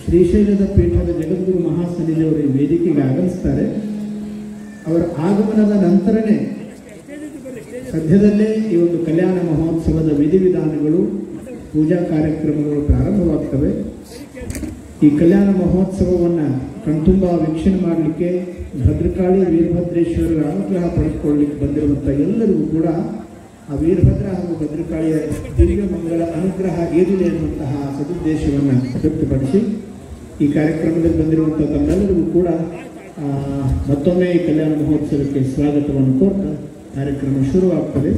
ಶ್ರೀಶೈಲದ ಪೀಠದ ಜಗದ್ಗುರು ಮಹಾಸನ್ನಿಧಿಯವರು ಈ ವೇದಿಕೆಗೆ ಆಗಮಿಸ್ತಾರೆ. ಅವರ ಆಗಮನದ ನಂತರನೇ ಸದ್ಯದಲ್ಲೇ ಈ ಒಂದು ಕಲ್ಯಾಣ ಮಹೋತ್ಸವದ ವಿಧಿವಿಧಾನಗಳು ಪೂಜಾ ಕಾರ್ಯಕ್ರಮಗಳು ಪ್ರಾರಂಭವಾಗ್ತವೆ. ಈ ಕಲ್ಯಾಣ ಮಹೋತ್ಸವವನ್ನು ಕಣ್ತುಂಬ ವೀಕ್ಷಣೆ ಮಾಡಲಿಕ್ಕೆ ಭದ್ರಕಾಳಿ ವೀರಭದ್ರೇಶ್ವರರ ಅನುಗ್ರಹ ಪಡೆದುಕೊಳ್ಳಲಿಕ್ಕೆ ಬಂದಿರುವಂಥ ಎಲ್ಲರಿಗೂ ಕೂಡ ಆ ವೀರಭದ್ರ ಹಾಗೂ ಭದ್ರಕಾಳಿಯ ದಿವ್ಯ ಮಂಗಳ ಅನುಗ್ರಹ ಏರಿದೆ ಎನ್ನುವಂತಹ ಸದುದ್ದೇಶವನ್ನು ವ್ಯಕ್ತಪಡಿಸಿ ಈ ಕಾರ್ಯಕ್ರಮದಲ್ಲಿ ಬಂದಿರುವಂಥ ತಮ್ಮೆಲ್ಲರಿಗೂ ಕೂಡ ಮತ್ತೊಮ್ಮೆ ಈ ಕಲ್ಯಾಣ ಮಹೋತ್ಸವಕ್ಕೆ ಸ್ವಾಗತವನ್ನು ಕೋರ್ತಾ ಕಾರ್ಯಕ್ರಮ ಶುರುವಾಗ್ತದೆ.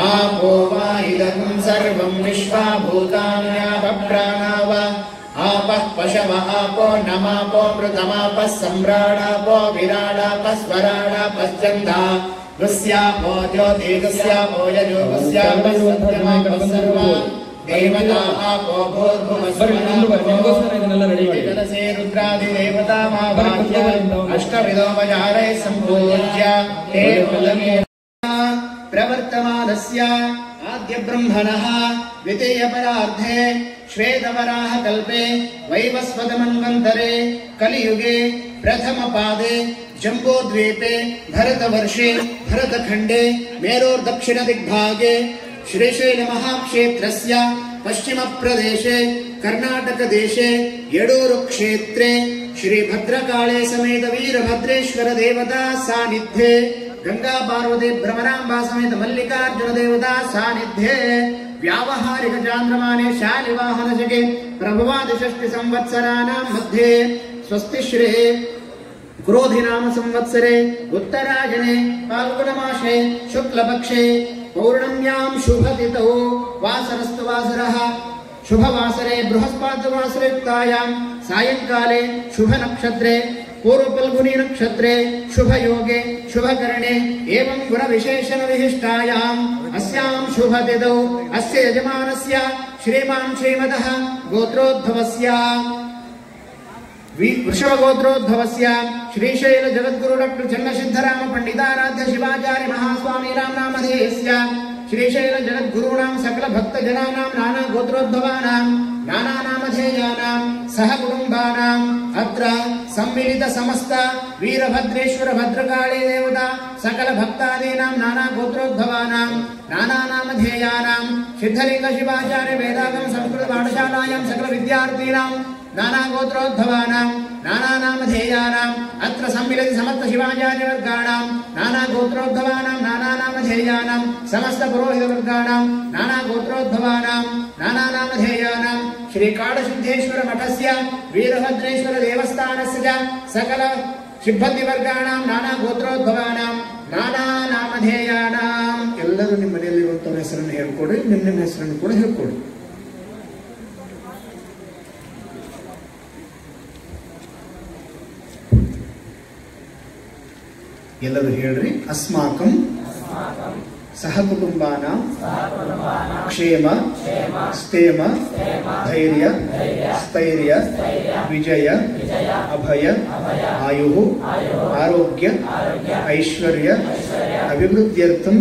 आपो वा इदं सर्वं विश्वाभूतान्यापप्राणाव आपः पशव आपो नमापो मृतमापः सम्राडापो विराडापः स्वराडापश्चन्दा दुस्यापो ज्योतिगस्यापो यजोगस्यापः सत्यमापः सर्वा देवता आपो भूर्भुवस्वरसे रुद्रादिदेवतामावाह्य अष्टविधोपचारैः सम्पूज्य ते फलमे प्रवर्तमानस्य आद्य ब्रह्मणः द्वितीय परार्धे श्वेतवराह कल्पे वैवस्वत मन्वन्तरे कलियुगे प्रथम पादे जम्बूद्वीपे भरतवर्षे भरतखण्डे मेरोर्दक्षिण दिग्भागे श्रीशैल महाक्षेत्रस्य पश्चिम प्रदेशे कर्नाटक देशे यडूरु क्षेत्रे ಶ್ರೀ ಭದ್ರಕಾಳೆ ಸಮೇತ ವೀರಭದ್ರೇಶ್ವರ ದೇವತಾ ಸಾನ್ನಿಧ್ಯೆ ಗಂಗಾ ಪಾರ್ವತಿ ಭ್ರಮರಾಂಬಾ ಸಮೇತ ಮಲ್ಲಿಕಾರ್ಜುನ ದೇವತಾ ಸಾನ್ನಿಧ್ಯೆ ವ್ಯಾವಹಾರಿಕ ಚಾಂದ್ರಮಾನೆ ಶಾಲಿವಾಹನ ಜಗೆ ಪ್ರಭವಾದಿ ಷಷ್ಠಿ ಸಂವತ್ಸರಾನಾಂ ಮಧ್ಯೆ ಸ್ವಸ್ತಿ ಶ್ರೀ ಕ್ರೋಧಿ ನಾಮ ಸಂವತ್ಸರೆ ಉತ್ತರಾಯಣೆ ಫಾಲ್ಗುಣ ಮಾಸೆ ಶುಕ್ಲ ಪಕ್ಷೆ ಪೌರ್ಣಮ್ಯಾಂ ಶುಭತಿಥೌ ವಾಸರಸ್ತು ವಾಸರಃ ಶುಭವಾಸರೆ ಬೃಹಸ್ಪತಿವಾಸರಯುಕ್ತಾಯಾಂ ಸಾಯಂಕಾಲೆ ಶುಭ ನಕ್ಷತ್ರೆ पूर्व फल्गुनी नक्षत्रे शुभ योगे शुभ करणे एवं गुण विशेषण विशिष्टायाम् अस्यां शुभ तिथौ अस्य यजमानस्य श्रीमान् श्रीमतः गोत्रोद्भवस्य वृषभ गोत्रोद्भवस्य श्रीशैल जगद्गुरु डॉक्टर चन्नसिद्धराम पंडिताराध्य शिवाचार्य महास्वामी नामधेयस्य श्रीशैल जगद्गुरूणां सकल भक्त जनानां नाना गोत्रोद्भवानां नाना नामधेयानां सह कुटुंबानां अत्र सम्मिलित समस्त वीरभद्रेश्वर भद्रकाली देवता सकल भक्तादीनां नाना गोत्रोद्भवानां नाना नामधेयानां सिद्धलिंग शिवाचार्य वेदागम संस्कृत पाठशालायां सकल विद्यार्थीनां नाना गोत्रोद्भवानां नाना नामधेयानां अत्र सम्मिलित समस्त शिवाचार्य वर्गाणां नाना गोत्रोद्भवानां नाना नामधेयानां समस्त पुरोहित वर्गाणां नाना गोत्रोद्भवानां नाना नामधेयानां श्री काडसिद्धेश्वर मठस्य वीरभद्रेश्वर देवस्थानस्य च सकल सिब्बंदी वर्गाणां नाना गोत्रोद्भवानां नाना नामधेयानां ಎಲ್ಲರೂ ನಿಮ್ಮ ಮನೆಯಲ್ಲಿರುವಂತವರ ಹೆಸರನ್ನು ಹೇಳಿಕೊಡಿ ನಿಮ್ಮ ಹೆಸರನ್ನು ಕೂಡ ಹೇಳಿಕೊಡಿ ಎಲ್ಲರೂ ಹೇಳ್ರಿ अस्माकं सहकुटुंबानां क्षेम स्थेम धैर्य स्थैर्य विजय अभय आयु आरोग्य ऐश्वर्य अभिवृद्ध्यर्थं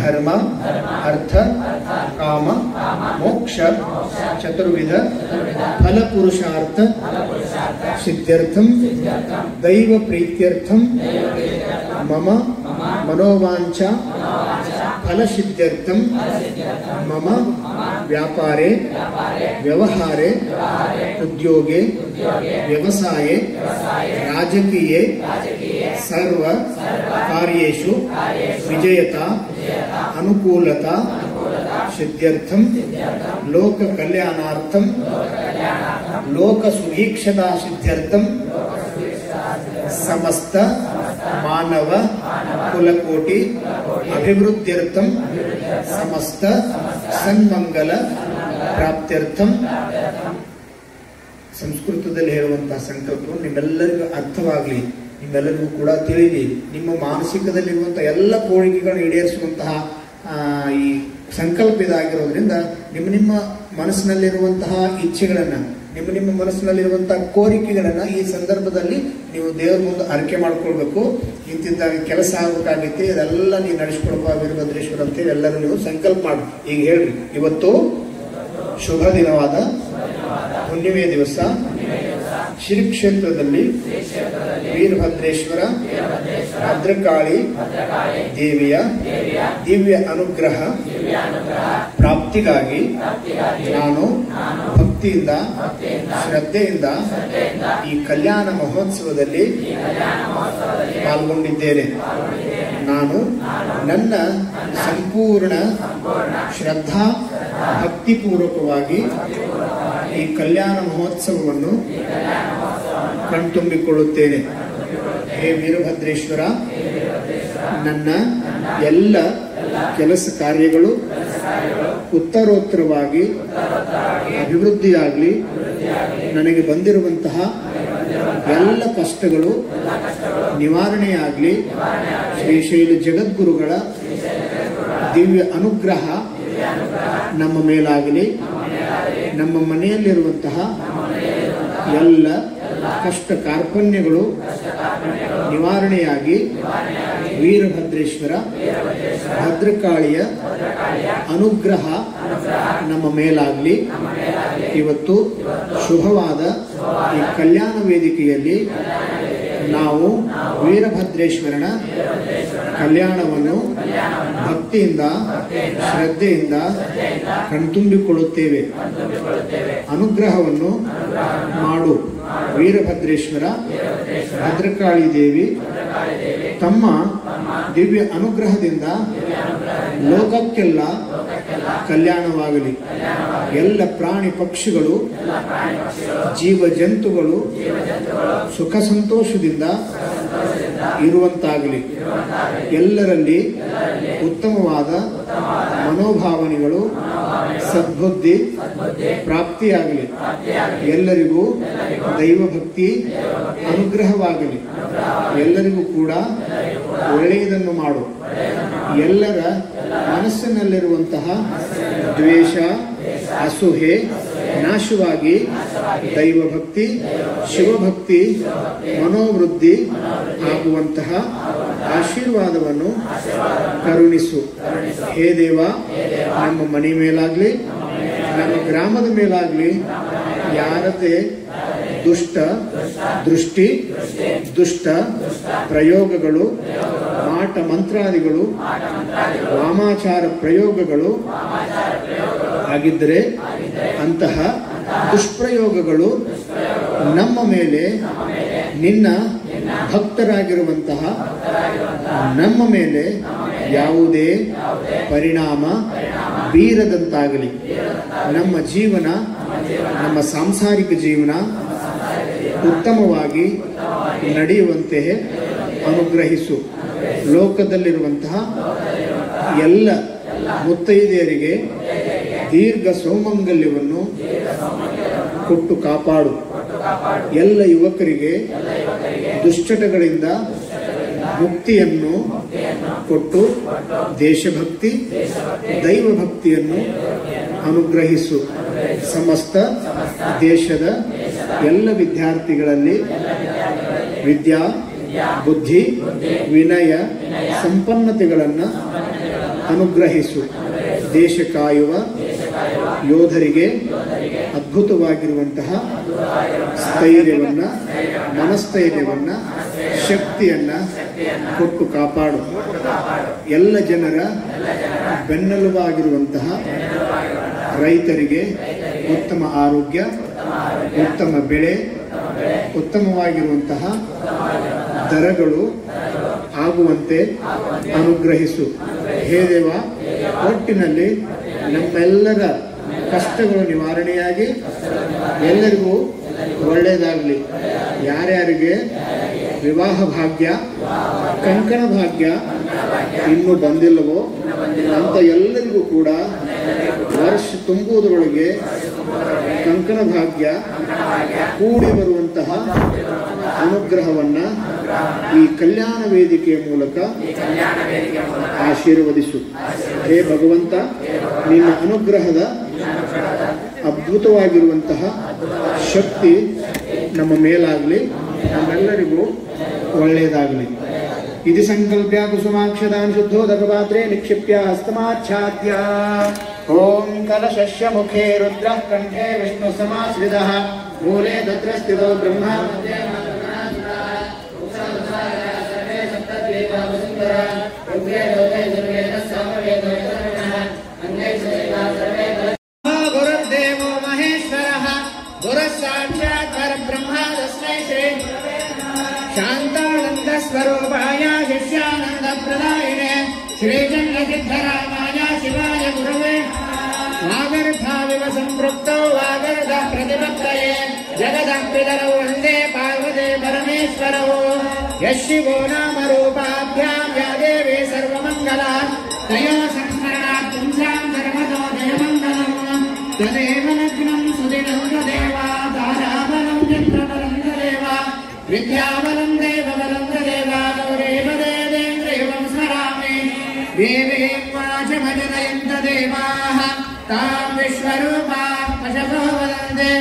धर्म अर्थ काम मोक्ष चतुर्विध फल पुरुषार्थ सिद्ध्यर्थं दैव प्रीत्यर्थं मम मनोवांछा फल सिद्ध्यर्थं मम व्यापारे व्यवहारे उद्योगे व्यवसाये राजकीये सर्व कार्येषु विजयता अनुकूलता सिद्ध्यर्थं लोक कल्याणार्थं लोक सुभीक्षता सिद्ध्यर्थं समस्त मानव कुलकोटि अभिवृद्ध्यर्थं समस्त सन्मंगल प्राप्त्यर्थं ಸಂಸ್ಕೃತದಲ್ಲಿ ಹೇಳುವಂತಹ ಸಂಕಲ್ಪವು ನಿಮ್ಮೆಲ್ಲರಿಗೂ ಅರ್ಥವಾಗಲಿ, ನಿಮ್ಮೆಲ್ಲರಿಗೂ ಕೂಡ ತಿಳಿಲಿ. ನಿಮ್ಮ ಮಾನಸಿಕದಲ್ಲಿರುವಂತಹ ಎಲ್ಲ ಕೋರಿಕೆಗಳನ್ನು ಈಡೇರಿಸುವಂತಹ ಈ ಸಂಕಲ್ಪ ಇದಾಗಿರೋದ್ರಿಂದ ನಿಮ್ಮ ಮನಸ್ಸಿನಲ್ಲಿರುವಂತಹ ಇಚ್ಛೆಗಳನ್ನು, ನಿಮ್ಮ ಮನಸ್ಸಿನಲ್ಲಿರುವಂತಹ ಕೋರಿಕೆಗಳನ್ನು ಈ ಸಂದರ್ಭದಲ್ಲಿ ನೀವು ದೇವರ ಮುಂದೆ ಅರ್ಕೆ ಮಾಡ್ಕೊಳ್ಬೇಕು. ಇಂತಿದ್ದಾಗ ಕೆಲಸ ಆಗಬೇಕಾಗಿತ್ತು, ಇದೆಲ್ಲ ನೀವು ನಡೆಸ್ಕೊಡಪ್ಪ ವೀರಭದ್ರೇಶ್ವರ ಅಂತೇಳಿ ಎಲ್ಲರೂ ನೀವು ಸಂಕಲ್ಪ ಮಾಡಿ. ಈಗ ಹೇಳ್ರಿ, ಇವತ್ತು ಶುಭ ದಿನವಾದ ಹುಣ್ಣಿಮೆಯ ದಿವಸ ಶ್ರೀ ಕ್ಷೇತ್ರದಲ್ಲಿ ವೀರಭದ್ರೇಶ್ವರ ಭದ್ರಕಾಳಿ ದೇವಿಯ ದಿವ್ಯ ಅನುಗ್ರಹ ಪ್ರಾಪ್ತಿಗಾಗಿ ನಾನು ಭಕ್ತಿಯಿಂದ ಶ್ರದ್ಧೆಯಿಂದ ಈ ಕಲ್ಯಾಣ ಮಹೋತ್ಸವದಲ್ಲಿ ಪಾಲ್ಗೊಂಡಿದ್ದೇನೆ. ನಾನು ನನ್ನ ಸಂಪೂರ್ಣ ಶ್ರದ್ಧಾ ಭಕ್ತಿಪೂರ್ವಕವಾಗಿ ಈ ಕಲ್ಯಾಣ ಮಹೋತ್ಸವವನ್ನು ಕಣ್ತುಂಬಿಕೊಳ್ಳುತ್ತೇನೆ. ಹೇ ವೀರಭದ್ರೇಶ್ವರ, ನನ್ನ ಎಲ್ಲ ಕೆಲಸ ಕಾರ್ಯಗಳು ಉತ್ತರೋತ್ತರವಾಗಿ ಅಭಿವೃದ್ಧಿಯಾಗಲಿ, ನನಗೆ ಬಂದಿರುವಂತಹ ಎಲ್ಲ ಕಷ್ಟಗಳು ನಿವಾರಣೆಯಾಗಲಿ, ಶ್ರೀಶೈಲ ಜಗದ್ಗುರುಗಳ ದಿವ್ಯ ಅನುಗ್ರಹ ನಮ್ಮ ಮೇಲಾಗಲಿ, ನಮ್ಮ ಮನೆಯಲ್ಲಿರುವಂತಹ ಎಲ್ಲ ಕಷ್ಟ ಕಾರ್ಪಣ್ಯಗಳು ನಿವಾರಣೆಯಾಗಿ ವೀರಭದ್ರೇಶ್ವರ ಭದ್ರಕಾಳಿಯ ಅನುಗ್ರಹ ನಮ್ಮ ಮೇಲಾಗಲಿ. ಇವತ್ತು ಶುಭವಾದ ಈ ಕಲ್ಯಾಣ ವೇದಿಕೆಯಲ್ಲಿ ನಾವು ವೀರಭದ್ರೇಶ್ವರನ ಕಲ್ಯಾಣವನ್ನು ಭಕ್ತಿಯಿಂದ ಶ್ರದ್ಧೆಯಿಂದ ಕಣ್ತುಂಬಿಕೊಳ್ಳುತ್ತೇವೆ. ಅನುಗ್ರಹವನ್ನು ಮಾಡು ವೀರಭದ್ರೇಶ್ವರ ಭದ್ರಕಾಳಿ ದೇವಿ ತಮ್ಮ ದಿವ್ಯ ಅನುಗ್ರಹದಿಂದ ಲೋಕಕ್ಕೆಲ್ಲ ಕಲ್ಯಾಣವಾಗಲಿ. ಎಲ್ಲ ಪ್ರಾಣಿ ಪಕ್ಷಿಗಳು ಜೀವ ಜಂತುಗಳು ಸುಖ ಸಂತೋಷದಿಂದ ಇರುವಂತಾಗಲಿ. ಎಲ್ಲರಲ್ಲಿ ಉತ್ತಮವಾದ ಮನೋಭಾವನೆಗಳು ಸದ್ಬುದ್ಧಿ ಪ್ರಾಪ್ತಿಯಾಗಲಿ. ಎಲ್ಲರಿಗೂ ದೈವಭಕ್ತಿ ಅನುಗ್ರಹವಾಗಲಿ. ಎಲ್ಲರಿಗೂ ಕೂಡ ಒಳ್ಳೆಯದನ್ನು ಮಾಡು. ಎಲ್ಲರ ಮನಸ್ಸಿನಲ್ಲಿರುವಂತಹ ದ್ವೇಷ ಅಸೂಹೆ ನಾಶವಾಗಿ ದೈವಭಕ್ತಿ ಶಿವಭಕ್ತಿ ಮನೋವೃದ್ಧಿ ಆಗುವಂತಹ ಆಶೀರ್ವಾದವನ್ನು ಕರುಣಿಸು. ಹೇ ದೇವ, ನಮ್ಮ ಮನೆ ಮೇಲಾಗ್ಲಿ ನಮ್ಮ ಗ್ರಾಮದ ಮೇಲಾಗ್ಲಿ ಯಾರದೇ ದುಷ್ಟ ದೃಷ್ಟಿ ದುಷ್ಟ ಪ್ರಯೋಗಗಳು ಮಾಟ ಮಂತ್ರಾದಿಗಳು ವಾಮಾಚಾರ ಪ್ರಯೋಗಗಳು ಆಗಿದ್ದರೆ ಅಂತಹ ದುಷ್ಪ್ರಯೋಗಗಳು ನಮ್ಮ ಮೇಲೆ ನಿನ್ನ ಭಕ್ತರಾಗಿರುವಂತಹ ನಮ್ಮ ಮೇಲೆ ಯಾವುದೇ ಪರಿಣಾಮ ಬೀರದಂತಾಗಲಿ. ನಮ್ಮ ಜೀವನ ನಮ್ಮ ಸಾಂಸಾರಿಕ ಜೀವನ ಉತ್ತಮವಾಗಿ ನಡೆಯುವಂತೆ ಅನುಗ್ರಹಿಸು. ಲೋಕದಲ್ಲಿರುವಂತಹ ಎಲ್ಲ ಮುತ್ತೈದೆಯರಿಗೆ ದೀರ್ಘ ಸೌಮಂಗಲ್ಯವನ್ನು ಕೊಟ್ಟು ಕಾಪಾಡು. ಎಲ್ಲ ಯುವಕರಿಗೆ ದುಶ್ಚಟಗಳಿಂದ ಮುಕ್ತಿಯನ್ನು ಕೊಟ್ಟು ದೇಶಭಕ್ತಿ ದೈವಭಕ್ತಿಯನ್ನು ಅನುಗ್ರಹಿಸು. ಸಮಸ್ತ ದೇಶದ ಎಲ್ಲ ವಿದ್ಯಾರ್ಥಿಗಳಲ್ಲಿ ವಿದ್ಯಾ ಬುದ್ಧಿ ವಿನಯ ಸಂಪನ್ನತೆಗಳನ್ನು ಅನುಗ್ರಹಿಸು. ದೇಶ ಕಾಯುವ ಯೋಧರಿಗೆ ಅದ್ಭುತವಾಗಿರುವಂತಹ ಸ್ಥೈರ್ಯವನ್ನ ಮನಸ್ಥೈರ್ಯವನ್ನ ಶಕ್ತಿಯನ್ನ ಕೊಟ್ಟು ಕಾಪಾಡು. ಎಲ್ಲ ಜನರ ಬೆನ್ನೆಲುಬಾಗಿರುವಂತಹ ರೈತರಿಗೆ ಉತ್ತಮ ಆರೋಗ್ಯ ಉತ್ತಮ ಬೆಳೆ ಉತ್ತಮವಾಗಿರುವಂತಹ ದರಗಳು ಆಗುವಂತೆ ಅನುಗ್ರಹಿಸು. ಹೇ ದೇವ, ಒಟ್ಟಿನಲ್ಲಿ ನಮ್ಮೆಲ್ಲರ ಕಷ್ಟಗಳು ನಿವಾರಣೆಯಾಗಿ ಎಲ್ಲರಿಗೂ ಒಳ್ಳೆಯದಾಗಲಿ. ಯಾರ್ಯಾರಿಗೆ ವಿವಾಹ ಭಾಗ್ಯ ಕಂಕಣ ಭಾಗ್ಯ ಇನ್ನೂ ಬಂದಿಲ್ಲವೋ ಅಂತ ಎಲ್ಲರಿಗೂ ಕೂಡ ವರ್ಷ ತುಂಬುವುದರೊಳಗೆ ಕಂಕಣ ಭಾಗ್ಯ ಕೂಡಿ ಬರುವಂತಹ ಅನುಗ್ರಹವನ್ನ ಈ ಕಲ್ಯಾಣ ವೇದಿಕೆಯ ಮೂಲಕ ಆಶೀರ್ವದಿಸು. ಹೇ ಭಗವಂತ, ನಿನ್ನ ಅನುಗ್ರಹದ ಅದ್ಭುತವಾಗಿರುವಂತಹ ಶಕ್ತಿ ನಮ್ಮ ಮೇಲಾಗಲಿ, ನಮ್ಮೆಲ್ಲರಿಗೂ ಒಳ್ಳೆಯದಾಗಲಿ. इति संकल्प्य कुसुमाक्षदान शुद्धोदक पात्रे निक्षिप्य हस्तमाच्छाद्य ओम कलशस्य मुखे रुद्रः कंठे विष्णु समाश्रितः मूले तत्र स्थितो ब्रह्मा गुरुर्देवो महेश्वरः गुरुः साक्षात् परब्रह्म तस्मै श्री शांतानंद स्वरूपाय शिष्यानंद प्रदायिने श्रीचन्द्रसिद्धरामाय शिवाय गुरवे वागर्थाविव संपृक्तौ वागर्थ प्रतिपत्तये जगतः पितरौ वन्दे पार्वती परमेश्वरौ यः शिवो नाम रूपाभ्यां या देवी सर्वमङ्गला तयोः संस्मरणात् पुंसां सर्वतो जयमङ्गलम् तदेव लग्नं सुदिनं तदेवा ताराबलं चन्द्रबलं तदेव विद्याबलं देवबलं तदेव गौरेव देवेन्द्रियं स्मरामि देवीं वाचमजनयन्त देवाः तां विश्वरूपां पशवो वदन्ते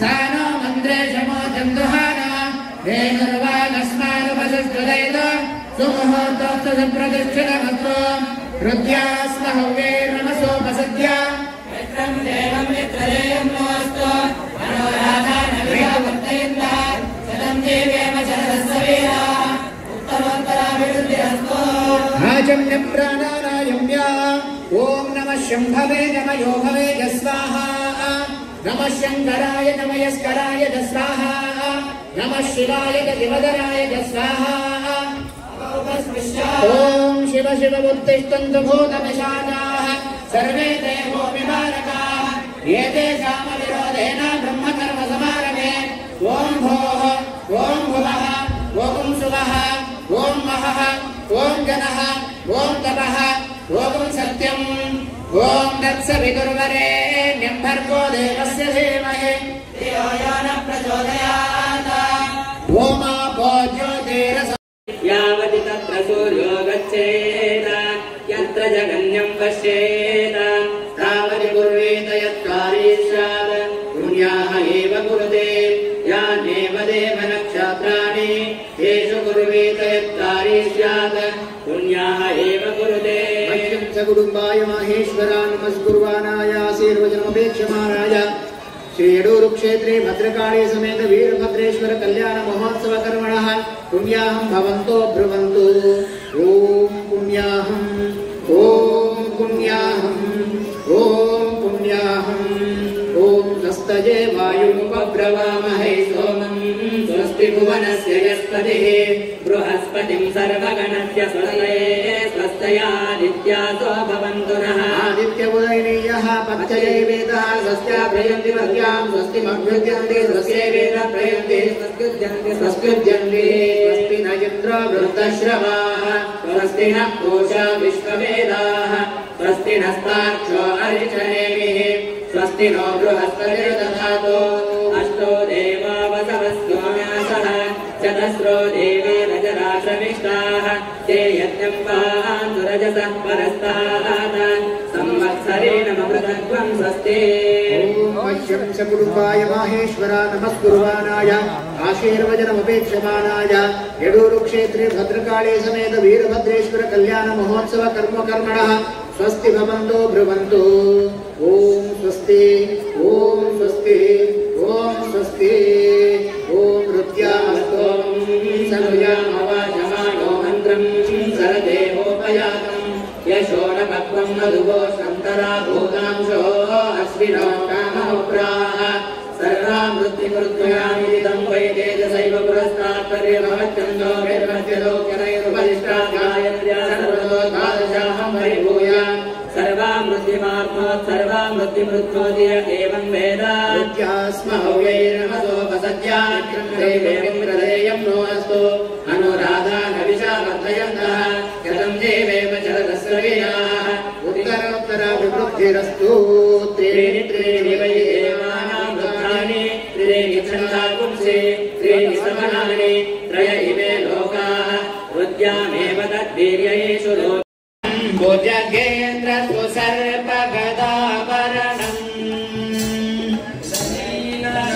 सा नो मन्द्रे शमोऽजं दुहाना धेनुर्वागस्मानुपसुष्टुदैतो सुमुहूर्तोक्तसुप्रतिष्ठितमस्तु हृद्यास्म हव्यैर्नमसोपसद्या मित्रं देवं मित्रदेयं नमस्तु मनोराधानविवर्तयन्तः शतं देवेम शरदस्सवीरा उत्तरोत्तराभिवृद्धिरस्तु आचम्य प्राणानायम्य ॐ नमः शम्भवे नमः योभवे स्वाहा नमः शङ्कराय नमः यस्कराय स्वाहा नमः शिवाय च शिवधराय च स्वाहा ओम शिव शिव उत्तिष्ठन्तु भूतपिशाचाः सर्वे देवो विमारकाः ये तेषाम् विरोधेन ब्रह्मकर्म समारभे ओम भोः ओम भुवः ओम सुवः ओम महः ओम जनः ओम तपः ओम सत्यम् ओम तत्सवितुर्वरेण्यं भर्गो देवस्य धीमहि धियो यो न प्रचोदयात् ओम आपो ज्योतिरस यावति तत्र सूर्यो गच्छेत यत्र जगन्यं पश्येत तावति कुर्वेत यत्कारी स्यात् पुण्याः एव कुरुते यान्येव देव नक्षत्राणि येषु कुर्वेत यत्कारी स्यात् पुण्याः एव कुरुते मह्यं च कुटुम्बाय माहेश्वरान् नमस्कुर्वाणाय आशीर्वचनमपेक्षमाणाय श्री यडूरु क्षेत्रे भद्रकाली समेत वीरभद्रेश्वर कल्याण महोत्सव कर्मणः पुण्याहं भवन्तो ब्रुवन्तु ओम पुण्याहं ओम पुण्याहं ओम पुण्याहं ओम स्वस्तये वायुमुपब्रवामहे सोमं स्वस्ति भुवनस्य यस्पतिः बृहस्पतिं सर्वगणस्य स्वस्तये स्वस्तयादित्यासो भवन्तु नः आदित्य उदयनीयः पत्यये वेदः स्वस्त्या प्रयन्ति मध्यां स्वस्तिमभ्युद्यन्ते स्वस्ये वेद प्रयन्ति स्वस्त्युद्यन्ते स्वस्ति न इन्द्रो वृद्धश्रवाः स्वस्ति नः पूषा विश्ववेदाः स्वस्ति नस्तार्क्ष्यो अरिष्टनेमिः स्वस्ति नो बृहस्पतिर्दधातु अष्टो देवा वसवस्तु व्यासः चतस्रो देवे रजराश्रविष्टाः ते यज्ञं पान्तु रजसः परस्तात् संवत्सरेण ममृतत्वं स्वस्ति ओम मह्यं च कुटुम्बाय माहेश्वरा नमस्कुर्वाणाय आशीर्वचनमपेक्षमाणाय यडूरु क्षेत्रे भद्रकाली समेत वीरभद्रेश्वर कल्याण महोत्सव कर्मणः स्वस्ति भवन्तो ब्रुवन्तु ओम स्वस्ति ओम स्वस्ति ओम स्वस्ति ओम रुद्यामस्तो सर्वयामवाचमानो मन्त्रं सरदेवोपयातं यशो न पक्वं मधुघोषन्तरा भूतांशो अश्विनो कामोप्राः सर्वामृत्तिमृत्युयामिदं वै तेजसैव पुरस्तात् पर्यभवत्यन्दो वेदमध्यलोकनैरुपदिष्टागायन्त्या सर्वतो द्वादशाहं वै भूयान् सर्वामृत्तिमात्मोत्सर्वामृत्तिमृत्योदय एवं वेद विद्यास्महव्यैर्नमसोपसद्यामिन्द्रदेयं नो अस्तु अनुराधानविशावर्धयन्तः कथं देवेव चरदस्रवीयाः उत्तरोत्तराभिवृद्धिरस्तु त्रीणि त्रीणि वै देवानां वृद्धानि त्रीणि छन्दा पुंसि त्रीणि समनानि त्रय इमे लोकाः वृद्ध्यामेव तद्वीर्येषु लोकाः भुजगेन्द्र सुसर्पगदाभरणम्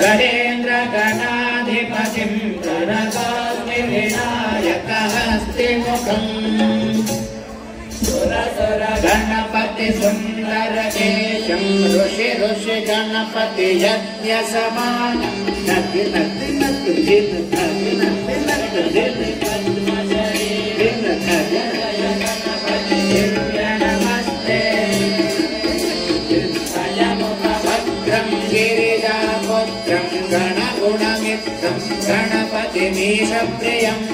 गणेन्द्र गणाधिपतिं प्रणतोऽस्मि विनायकहस्तिमुखम् सुरसुर गणपति सुन्दरकेशं ऋषि ऋषि गणपति यज्ञ समानं नति नति नति जिन नति नति नति जिन पद्मशरीर गणपति नमस्ते भद्रं गिरिजापुत्रं गणगुणमित्रं गणपतिमीशप्रियम्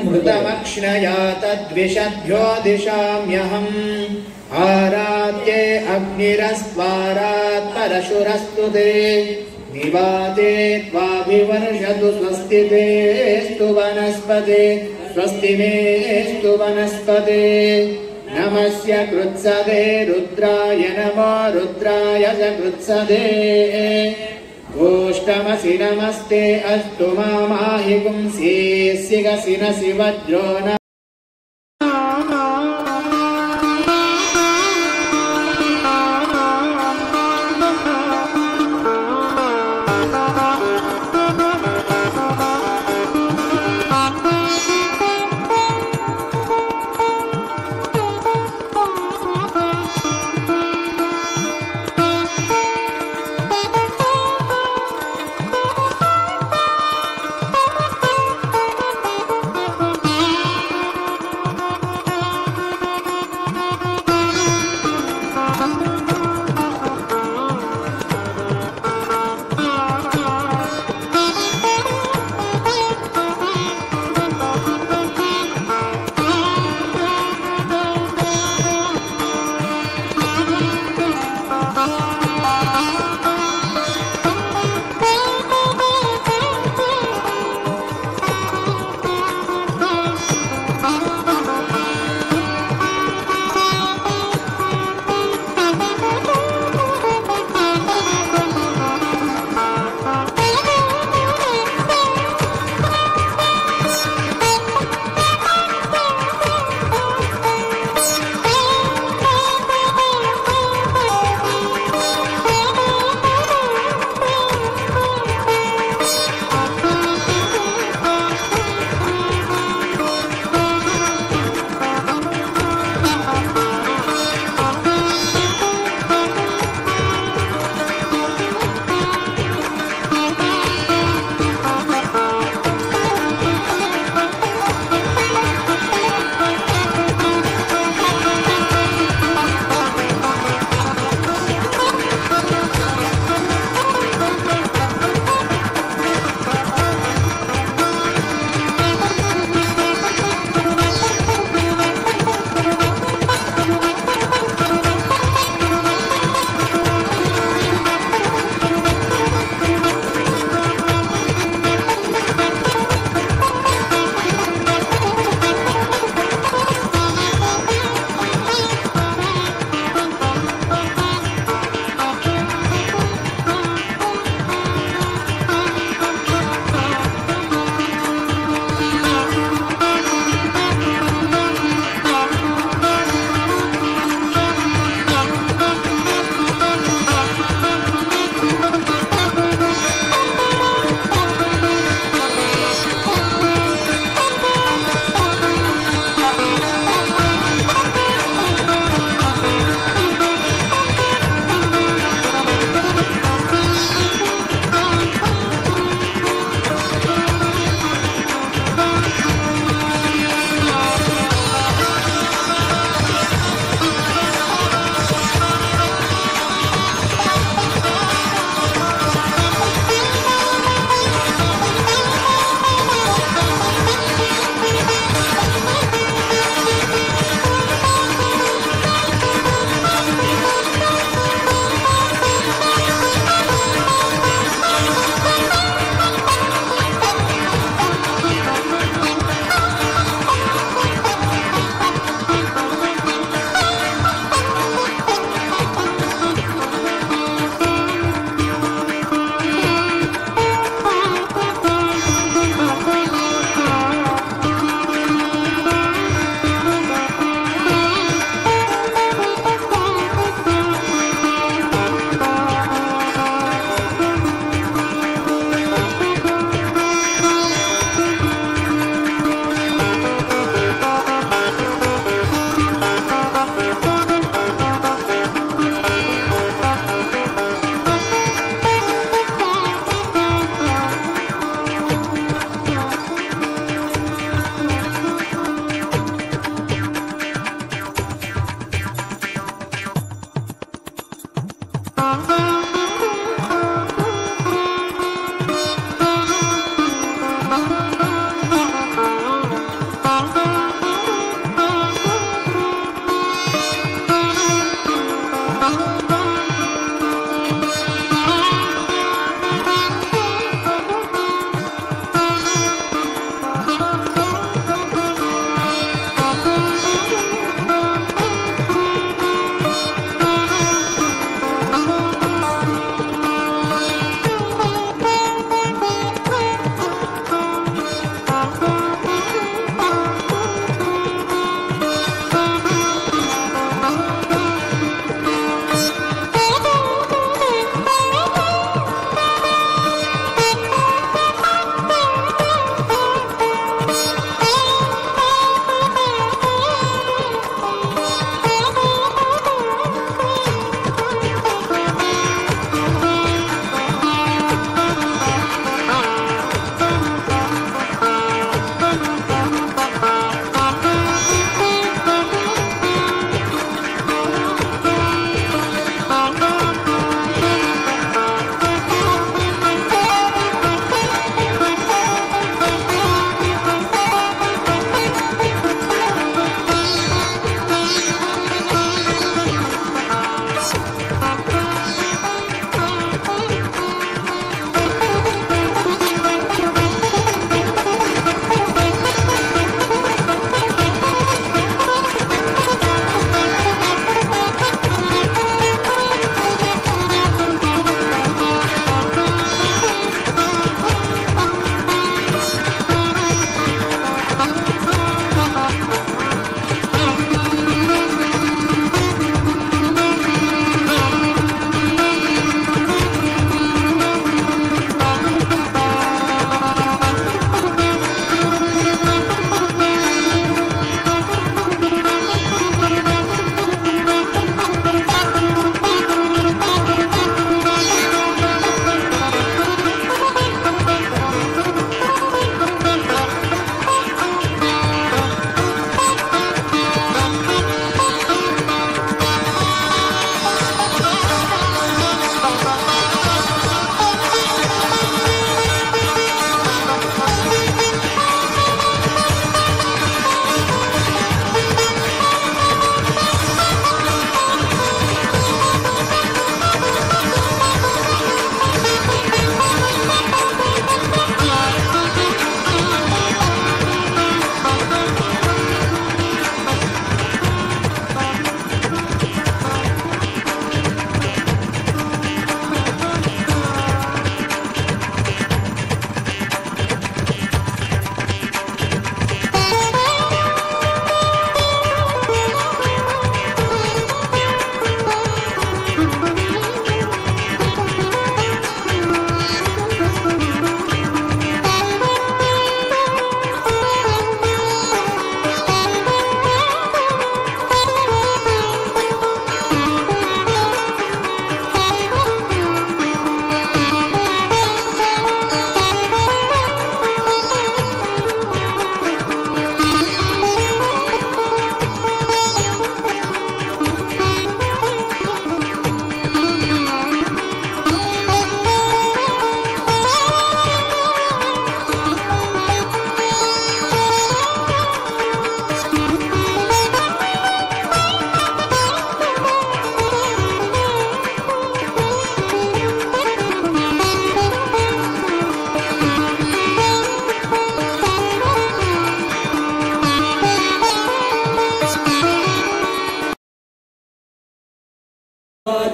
मृतमक्ष्णया तद्विषद्भ्यो दिशाम्यहम् आराध्ये अग्निरस्त्वारात् परशुरस्तु ते निवाते त्वाभिवर्षतु स्वस्ति तेऽस्तु वनस्पते स्वस्ति मेऽस्तु वनस्पते नमस्य कृत्सदे रुद्राय नमो रुद्राय च कृत्सदे गोष्ठमसि नमस्ते अस्तु मामाहि पुंसि सिगसि नसि वज्रो न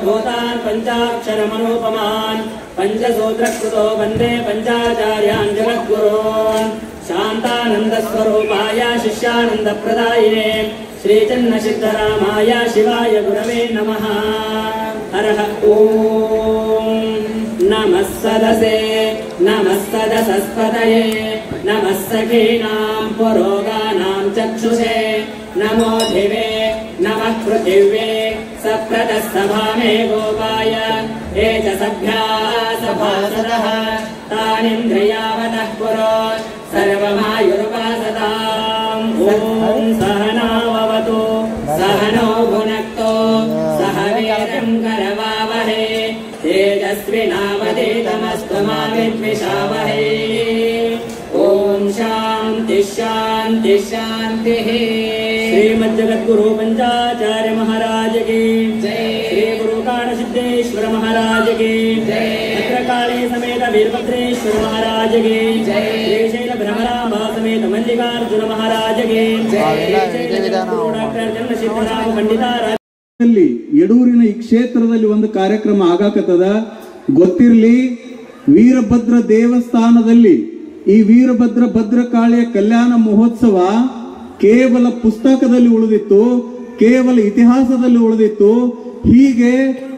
भूतान् पञ्चाक्षरमनोपमान् पञ्चसूत्रकृतो वन्दे पञ्चाचार्यान् जगद्गुरोन् शान्तानन्दस्वरूपाय शिष्यानन्दप्रदायिने श्रीचन्नसिद्धरामाय शिवाय गुरवे नमः। हरः ॐ नमः सदसे नमः सदसस्पतये नमः सखीनां पुरोगानां चक्षुषे नमो दिवे नमः पृथिव्ये सप्रतः सभामे गोपाय ये च सभ्याः सभासदः तानीन्द्रियावतः पुरो सर्वमायुर्वासताम्। ॐ सहनाववतु सहनो भुनक्तु सह वीर्यं करवावहै तेजस्विनावधीतमस्तु मा विद्विषावहै। ॐ शांति शांति शांति। श्रीमद् जगद्गुरु पंचाचार्य महाराज की जय। श्री गुरु काण सिद्धेश्वर महाराज की जय। भद्रकाली समेत वीरभद्रेश्वर महाराज की जय। श्रीशैल भ्रमरांबा समेत मल्लिकार्जुन महाराज की जय। डॉक्टर चन्नसिद्धराम पंडिताराज ಯಡೂರಿನ ಈ ಕ್ಷೇತ್ರದಲ್ಲಿ ಒಂದು ಕಾರ್ಯಕ್ರಮ ಆಗಾಕತ್ತದ ಗೊತ್ತಿರಲಿ. ವೀರಭದ್ರ ದೇವಸ್ಥಾನದಲ್ಲಿ ಈ ವೀರಭದ್ರ ಭದ್ರಕಾಳಿಯ ಕಲ್ಯಾಣ ಮಹೋತ್ಸವ ಕೇವಲ ಪುಸ್ತಕದಲ್ಲಿ ಉಳಿದಿತ್ತು, ಕೇವಲ ಇತಿಹಾಸದಲ್ಲಿ ಉಳಿದಿತ್ತು. ಹೀಗೆ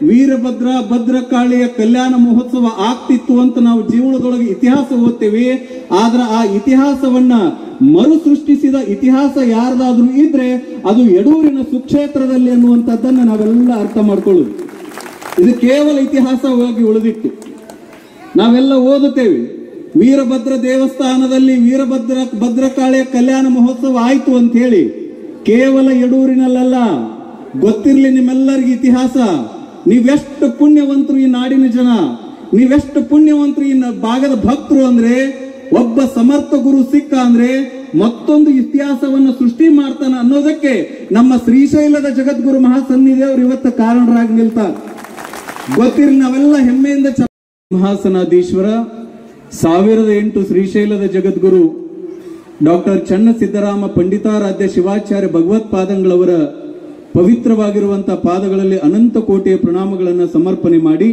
ವೀರಭದ್ರ ಭದ್ರಕಾಳಿಯ ಕಲ್ಯಾಣ ಮಹೋತ್ಸವ ಆಗ್ತಿತ್ತು ಅಂತ ನಾವು ಜೀವನದೊಳಗೆ ಇತಿಹಾಸ ಓದ್ತೇವೆ. ಆದ್ರೆ ಆ ಇತಿಹಾಸವನ್ನ ಮರು ಸೃಷ್ಟಿಸಿದ ಇತಿಹಾಸ ಯಾರ್ದಾದ್ರೂ ಇದ್ರೆ ಅದು ಯಡೂರಿನ ಸುಕ್ಷೇತ್ರದಲ್ಲಿ ಅನ್ನುವಂಥದ್ದನ್ನ ನಾವೆಲ್ಲ ಅರ್ಥ ಮಾಡ್ಕೊಳ್ಳೋದು. ಇದು ಕೇವಲ ಇತಿಹಾಸವಾಗಿ ಉಳಿದಿತ್ತು. ನಾವೆಲ್ಲ ಓದುತ್ತೇವೆ ವೀರಭದ್ರ ದೇವಸ್ಥಾನದಲ್ಲಿ ಭದ್ರಕಾಳಿಯ ಕಲ್ಯಾಣ ಮಹೋತ್ಸವ ಆಯ್ತು ಅಂತ ಹೇಳಿ. ಕೇವಲ ಯಡೂರಿನಲ್ಲ, ಗೊತ್ತಿರಲಿ ನಿಮ್ಮೆಲ್ಲರಿಗೂ ಇತಿಹಾಸ. ನೀವೆಷ್ಟು ಪುಣ್ಯವಂತರು ಈ ನಾಡಿನ ಜನ, ನೀವೆಷ್ಟು ಪುಣ್ಯವಂತರು ಈ ಭಾಗದ ಭಕ್ತರು ಅಂದ್ರೆ, ಒಬ್ಬ ಸಮರ್ಥ ಗುರು ಸಿಕ್ಕ ಅಂದ್ರೆ ಮತ್ತೊಂದು ಇತಿಹಾಸವನ್ನು ಸೃಷ್ಟಿ ಮಾಡ್ತಾನ ಅನ್ನೋದಕ್ಕೆ ನಮ್ಮ ಶ್ರೀಶೈಲದ ಜಗದ್ಗುರು ಮಹಾಸನ್ನಿಧಿಯವರು ಇವತ್ತು ಕಾರಣರಾಗಿ ನಿಲ್ತಾರೆ. ಗೊತ್ತಿರಲಿ ನಾವೆಲ್ಲ ಹೆಮ್ಮೆಯಿಂದ ಮಹಾಸನಾಧೀಶ್ವರ 1008 ಶ್ರೀಶೈಲದ ಜಗದ್ಗುರು ಡಾಕ್ಟರ್ ಚನ್ನಸಿದ್ದರಾಮ ಪಂಡಿತಾರಾಧ್ಯ ಶಿವಾಚಾರ್ಯ ಭಗವತ್ಪಾದಂಗಳವರ ಪವಿತ್ರವಾಗಿರುವಂತಹ ಪಾದಗಳಲ್ಲಿ ಅನಂತ ಕೋಟಿಯ ಪ್ರಣಾಮಗಳನ್ನು ಸಮರ್ಪಣೆ ಮಾಡಿ,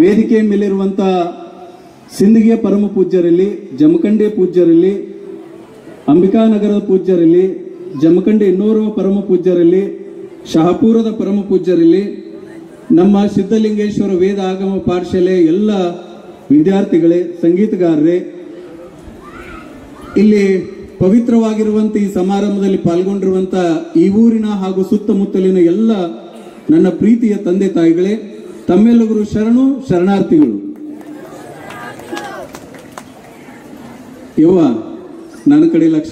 ವೇದಿಕೆ ಮೇಲಿರುವಂತಹ ಸಿಂದಗಿಯ ಪರಮ ಪೂಜ್ಯರಲ್ಲಿ, ಜಮಖಂಡಿ ಪೂಜ್ಯರಲ್ಲಿ, ಅಂಬಿಕಾನಗರದ ಪೂಜ್ಯರಲ್ಲಿ, ಜಮಖಂಡಿ ಇನ್ನೋರ್ವ ಪರಮ ಪೂಜ್ಯರಲ್ಲಿ, ಶಹಾಪುರದ ಪರಮ ಪೂಜ್ಯರಲ್ಲಿ, ನಮ್ಮ ಸಿದ್ಧಲಿಂಗೇಶ್ವರ ವೇದ ಆಗಮ ಪಾಠಶಾಲೆ ಎಲ್ಲ ವಿದ್ಯಾರ್ಥಿಗಳೇ, ಸಂಗೀತಗಾರರೇ, ಇಲ್ಲಿ ಪವಿತ್ರವಾಗಿರುವಂತಹ ಈ ಸಮಾರಂಭದಲ್ಲಿ ಪಾಲ್ಗೊಂಡಿರುವಂತಹ ಈ ಊರಿನ ಹಾಗೂ ಸುತ್ತಮುತ್ತಲಿನ ಎಲ್ಲ ನನ್ನ ಪ್ರೀತಿಯ ತಂದೆ ತಾಯಿಗಳೇ, ತಮ್ಮೆಲ್ಲರೂ ಶರಣು ಶರಣಾರ್ಥಿಗಳು. ಯವ್ವ ನನ್ನ ಕಡೆ ಲಕ್ಷ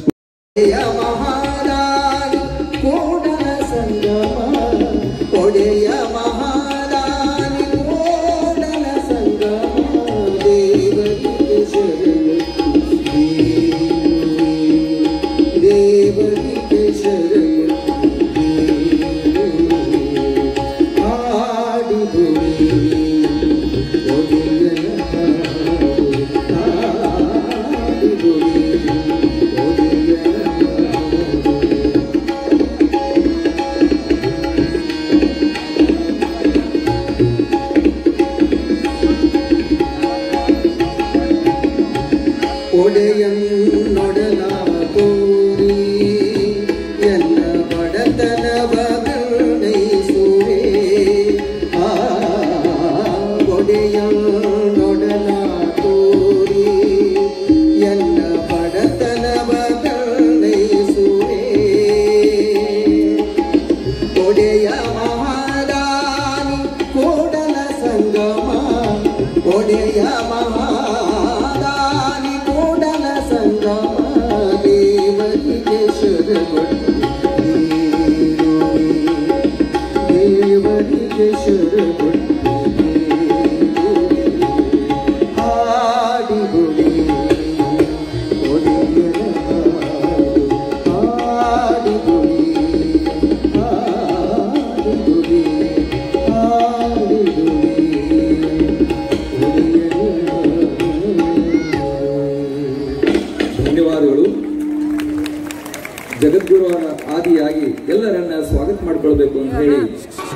ಜಗದ್ಗುರುವರ ಆದಿಯಾಗಿ ಎಲ್ಲರನ್ನ ಸ್ವಾಗತ ಮಾಡ್ಕೊಳ್ಬೇಕು ಅಂತ ಹೇಳಿ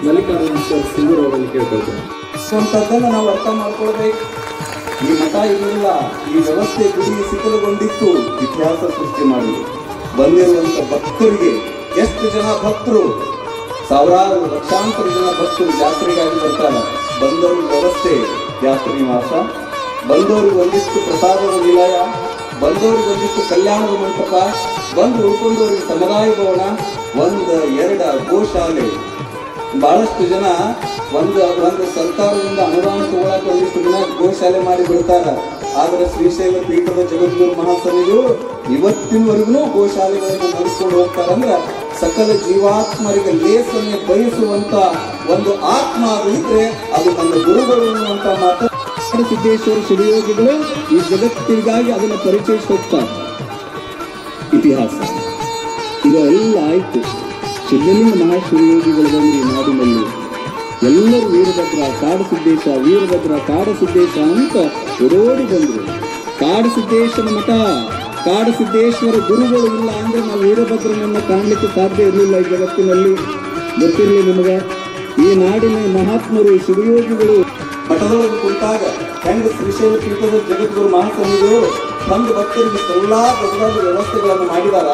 ಮಲ್ಲಿಕಾರ್ಜುನ ಸರ್ ಸಿಂಗೂರ್ ಅವರಲ್ಲಿ ಕೇಳ್ಕೊಳ್ತೇನೆ. ಸ್ವಂತದ್ದನ್ನು ನಾವು ಅರ್ಥ ಮಾಡ್ಕೊಳ್ಬೇಕು. ಈ ಮಠ ಇರಲಿಲ್ಲ, ಈ ವ್ಯವಸ್ಥೆ ಗುರಿ ಶಿಥಿಲಗೊಂಡಿತ್ತು, ಇತಿಹಾಸ ಸೃಷ್ಟಿ ಮಾಡಿದ್ರು. ಬಂದಿರುವಂತ ಭಕ್ತರಿಗೆ ಎಷ್ಟು ಜನ ಭಕ್ತರು, ಸಾವಿರಾರು ಲಕ್ಷಾಂತರ ಜನ ಭಕ್ತರು ಜಾತ್ರೆಗಾಗಿ ಬರ್ತಾರೆ. ಬಂದವ್ರಿಗೆ ವ್ಯವಸ್ಥೆ ಯಾತ್ರೆ ನಿವಾಸ, ಬಂದವ್ರಿಗೆ ಒಂದಿಷ್ಟು ಪ್ರಸಾದದ ನಿಲಯ, ಬಂದವ್ರಿಗೆ ಒಂದಿಷ್ಟು ಕಲ್ಯಾಣದ ಮಂಟಪ, ಬಂದು ಉಳ್ಕೊಂಡವ್ರಿಗೆ ಸಮುದಾಯ ಭವನ, 1-2 ಗೋಶಾಲೆ. ಬಹಳಷ್ಟು ಜನ ಒಂದು ಸರ್ಕಾರದಿಂದ ಅನುದಾನ ತಗೊಳಕ್ಕೆ ಒಂದಿಷ್ಟು ದಿನ ಗೋಶಾಲೆ ಮಾಡಿ ಬಿಡ್ತಾರ. ಆದ್ರೆ ಶ್ರೀಶೈಲ ಪೀಠದ ಜಗದ್ಗುರು ಮಹಾಸನ್ನಿಧಿಯು ಇವತ್ತಿನವರೆಗೂ ಗೋಶಾಲೆಗಳನ್ನು ನಡೆಸ್ಕೊಂಡು ಹೋಗ್ತಾರಂದ್ರ ಸಕಲ ಜೀವಾತ್ಮರಿಗೆ ಲೇಸನ್ನೇ ಬಯಸುವಂತ ಒಂದು ಆತ್ಮ ಅದು ಇದ್ರೆ ಅದು ನನ್ನ ಗುರುಗಳು ಅನ್ನುವಂತ ಮಾತು ಸಿದ್ದೇಶ್ವರ ಶಿವಯೋಗಿಗಳು ಈ ಜಗತ್ತಿಗಾಗಿ ಅದನ್ನು ಪರಿಚಯಿಸಿ ಹೋಗ್ತಾರೆ. ಇತಿಹಾಸ ಇದೆಲ್ಲ ಆಯ್ತು. ಸಿದ್ಧಲಿಂಗ ಮಹಾಶಿವಯೋಗಿಗಳು ಬಂದು ಈ ನಾಡಿನಲ್ಲಿ ಎಲ್ಲರೂ ವೀರಭದ್ರ ಕಾಡಸಿದ್ದೇಶ ವೀರಭದ್ರ ಕಾಡಸಿದ್ದೇಶ ಅಂತ ಓಡೋಡಿ ಬಂದರು. ಕಾಡಸಿದ್ದೇಶನ ಮಠ ಕಾಡಸಿದ್ದೇಶ್ವರ ಗುರುಗಳು ಇಲ್ಲ ಅಂದ್ರೆ ನಾವು ವೀರಭದ್ರನನ್ನು ಕಾಣಲಿಕ್ಕೆ ಸಾಧ್ಯ ಇರಲಿಲ್ಲ ಈ ಜಗತ್ತಿನಲ್ಲಿ. ಗೊತ್ತಿರಲಿ ನಿಮಗೆ, ಈ ನಾಡಿನ ಮಹಾತ್ಮರು ಶಿವಯೋಗಿಗಳು ಮಠದೊಳಗೆ ಕುಂತಾಗ ಹೆಂಗ ಶ್ರೀಶೈಲ ಪೀಠದ ಜಗದ್ಗುರು ಮಹಾಸನ್ನಿಧಿಯವರು ಬಂದು ಭಕ್ತರಿಗೆ ಎಲ್ಲಾ ದೊಡ್ಡ ವ್ಯವಸ್ಥೆಗಳನ್ನು ಮಾಡಿದಾರ.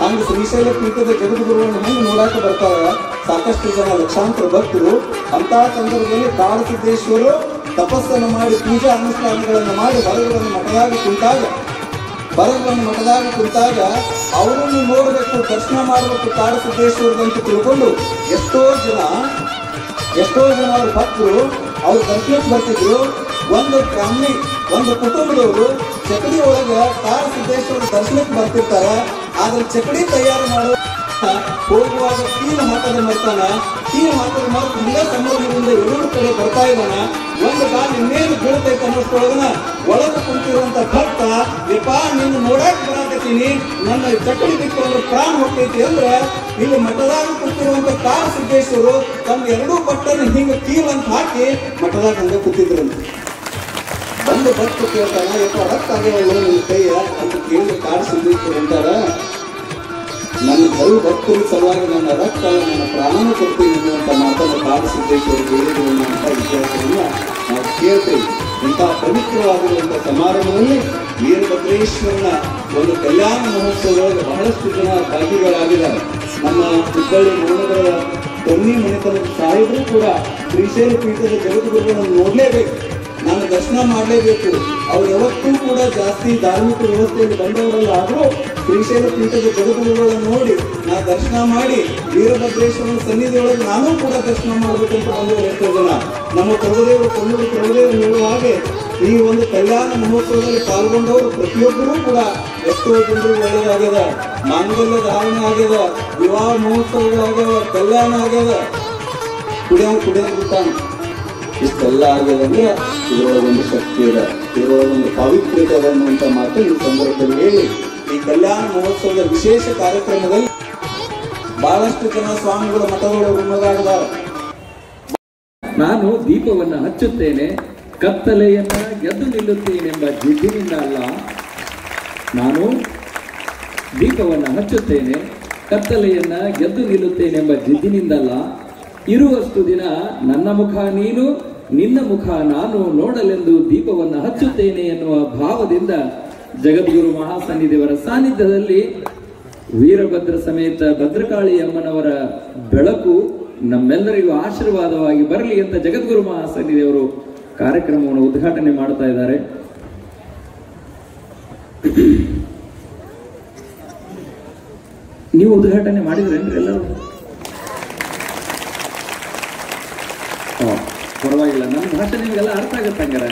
ಹಂಗ ಶ್ರೀಶೈಲ ಪೀಠದ ಜಗದ್ಗುರುವನ್ನು ಹೆಂಗೆ ನೋಡಾಕ ಬರ್ತಾರ ಸಾಕಷ್ಟು ಜನ, ಲಕ್ಷಾಂತರ ಭಕ್ತರು. ಅಂತ ಸಂದರ್ಭದಲ್ಲಿ ಕಾಡಸಿದ್ದೇಶ್ವರು ತಪಸ್ಸನ್ನು ಮಾಡಿ ಪೂಜಾ ಅನುಷ್ಠಾನಗಳನ್ನು ಮಾಡಿ ಹೊರಗಳನ್ನು ಮಠದಾಗ ಕುಂತಾಗ ಅವರನ್ನು ನೋಡಬೇಕು, ದರ್ಶನ ಮಾಡಬೇಕು ಕಾಡಸಿದ್ದೇಶ್ವರದಂತ ತಿಳ್ಕೊಂಡು ಎಷ್ಟೋ ಜನ ಅವ್ರ ಭಕ್ತರು ಅವ್ರ ದರ್ಶನಕ್ಕೆ ಬರ್ತಿದ್ರು. ಒಂದು ಫ್ಯಾಮಿಲಿ, ಒಂದು ಕುಟುಂಬದವರು ಚಕಡಿ ಒಳಗ ಕಾಡಸಿದ್ದೇಶ್ವರ ದರ್ಶನಕ್ಕೆ ಬರ್ತಿರ್ತಾರ. ಆದ್ರೆ ಚಕಡಿ ತಯಾರು ಮಾಡೋ ಹೋಗುವಾಗ ಕೀಲು ಹಾಕದ ಮರ್ತಾನ. ಕೀಲು ಹಾಕದ ಮರ್ತು ಹಿಂಗ ಸಂಭ್ರಮದಿಂದ ಎರಡೂ ಕಡೆ ಬರ್ತಾ ಇದ್ದಾನ. ಒಂದು ಗಾಲಿ ಇನ್ನೇನು ಬೀಳ್ತೈತೆ ಅನ್ನೋಷ್ಟೊಳಗನ ಒಳಗೆ ಕುಂತಿರುವಂತ ಭಕ್ತ, ಯಪ್ಪಾ ನೀನು ನೋಡಕ್ ಬರಾಕತ್ತೀನಿ, ನನ್ನ ಚಕಡಿ ಬಿಟ್ಟು ಪ್ರಾಣ ಹೋಗ್ತೈತಿ ಅಂದ್ರೆ ಇಲ್ಲಿ ಮಠದಾಗ ಕುಂತಿರುವಂತ ಕಾಡಸಿದ್ದೇಶ್ವರು ತಮ್ಮ ಎರಡೂ ಪಟ್ಟನ್ನು ಹಿಂಗ ಕೀಲಂತ ಹಾಕಿ ಮಠದಾಗ ಹಂಗ ಕೂತಿದ್ರಂತ. ಬಂದು ಭಕ್ತ ಕೇಳ್ತಾನ, ಯಪ್ಪ ರಕ್ತ ಆಗ್ಯಾವ ನಿನ್ನ ಕೈಯ ಅಂತ ಕೇಳಿ ಕಾಡಸಿದ್ದೇಶ್ವರು ಅಂತಾರ, ನನ್ನ ಬರು ಭಕ್ತರ ಸಲುವಾಗಿ ನನ್ನ ರಕ್ತ ನನ್ನ ಪ್ರಾಣ ಕೊಡ್ತೀನಿ ಅನ್ನುವಂಥ ಮಾತನ್ನು ಕಾಡಸಿದ್ದೇಶ್ವರು ಹೇಳಿದ್ರು ಅನ್ನುವಂಥ ವಿಷಯವನ್ನು ನಾವು ಕೇಳ್ತೇವೆ. ಇಂತಹ ಪವಿತ್ರವಾಗಿರುವಂಥ ಸಮಾರಂಭದಲ್ಲಿ ವೀರಭದ್ರೇಶ್ವರನ ಒಂದು ಕಲ್ಯಾಣ ಮಹೋತ್ಸವದೊಳಗೆ ಬಹಳಷ್ಟು ಜನ ಭಾಗಿಗಳಾಗಿದ್ದಾರೆ. ನಮ್ಮ ಹುಬ್ಬಳ್ಳಿ ಮೌನಗರ ತೊನ್ನಿ ಮನೆತನದ ಸಾಹೇಬರು ಕೂಡ ಶ್ರೀಶೈಲ ಪೀಠದ ಜಗದ್ಗುರುಗಳನ್ನು ನೋಡಲೇಬೇಕು, ನಾನು ದರ್ಶನ ಮಾಡಲೇಬೇಕು. ಅವ್ರು ಯಾವತ್ತೂ ಕೂಡ ಜಾಸ್ತಿ ಧಾರ್ಮಿಕ ವ್ಯವಸ್ಥೆಯಲ್ಲಿ ಬಂದವರಲ್ಲ, ಆದರೂ ಶ್ರೀಶೈಲ ಪೀಠದ ಜಗದ್ಗುರುಗಳನ್ನು ನೋಡಿ ನಾ ದರ್ಶನ ಮಾಡಿ ವೀರಭದ್ರೇಶ್ವರನ ಸನ್ನಿಧಿಯೊಳಗೆ ನಾನು ಕೂಡ ದರ್ಶನ ಮಾಡಬೇಕಂತ ಬಂದವರು ಎಷ್ಟೋ ಜನ. ನಮ್ಮ ಪ್ರಭುದೇವರು ಕೊಲ್ಲೂರು ಪ್ರಭುದೇವರು ಹೇಳುವ ಹಾಗೆ ಈ ಒಂದು ಕಲ್ಯಾಣ ಮಹೋತ್ಸವದಲ್ಲಿ ಪಾಲ್ಗೊಂಡವರು ಪ್ರತಿಯೊಬ್ಬರೂ ಕೂಡ ಎಷ್ಟೋ ಜನರು ಒಳ್ಳೆಯದಾಗ್ಯದ, ಮಾಂಗಲ್ಯ ಧಾರಣೆ ಆಗ್ಯದ, ವಿವಾಹ ಮಹೋತ್ಸವಗಳಾಗ್ಯವ, ಕಲ್ಯಾಣ ಆಗ್ಯದ, ಕುಡಿಯೋದು ಬಿಟ್ಟಾನ. ಇಷ್ಟೆಲ್ಲ ಆಗ್ಯದಂದ್ರೆ ಇದರೊಳಗೊಂದು ಶಕ್ತಿ ಇದೆ, ಇದರೊಳಗೊಂದು ಪಾವಿತ್ರ್ಯತೆ ಇದೆ ಅನ್ನುವಂಥ ಮಾತು ಈ ಸಂದರ್ಭದಲ್ಲಿ ಹೇಳಿ, ಈ ಕಲ್ಯಾಣ ಮಹೋತ್ಸವದ ವಿಶೇಷ ಕಾರ್ಯಕ್ರಮದಲ್ಲಿ ಬಹಳಷ್ಟು ಜನ ಸ್ವಾಮಿಗಳ ಮಠಗಳು ಮುನ್ನಗಾಡಿದ್ದಾರೆ. ನಾನು ದೀಪವನ್ನು ಹಚ್ಚುತ್ತೇನೆ, ಕತ್ತಲೆಯನ್ನ ಗೆದ್ದು ನಿಲ್ಲುತ್ತೇನೆಂಬ ಜಿದ್ದಿನಿಂದ ಅಲ್ಲ. ನಾನು ದೀಪವನ್ನು ಹಚ್ಚುತ್ತೇನೆ, ಕತ್ತಲೆಯನ್ನ ಗೆದ್ದು ನಿಲ್ಲುತ್ತೇನೆಂಬ ಜಿದ್ದಿನಿಂದಲ್ಲ. ಇರುವಷ್ಟು ದಿನ ನನ್ನ ಮುಖ ನೀನು, ನಿನ್ನ ಮುಖ ನಾನು ನೋಡಲೆಂದು ದೀಪವನ್ನು ಹಚ್ಚುತ್ತೇನೆ ಎನ್ನುವ ಭಾವದಿಂದ ಜಗದ್ಗುರು ಮಹಾಸನ್ನಿಧಿಯವರ ಸಾನ್ನಿಧ್ಯದಲ್ಲಿ ವೀರಭದ್ರ ಸಮೇತ ಭದ್ರಕಾಳಿ ಅಮ್ಮನವರ ಬೆಳಕು ನಮ್ಮೆಲ್ಲರಿಗೂ ಆಶೀರ್ವಾದವಾಗಿ ಬರಲಿ ಅಂತ ಜಗದ್ಗುರು ಮಹಾಸನ್ನಿಧಿಯವರು ಕಾರ್ಯಕ್ರಮವನ್ನು ಉದ್ಘಾಟನೆ ಮಾಡ್ತಾ ಇದ್ದಾರೆ. ನೀವು ಉದ್ಘಾಟನೆ ಮಾಡಿದ್ರೇನ್ರಿ ಎಲ್ಲರೂ? ಪರವಾಗಿಲ್ಲ, ನನ್ನ ಭಾಷೆ ನಿಮಗೆಲ್ಲ ಅರ್ಥ ಆಗುತ್ತೆ. ಹಂಗಾರ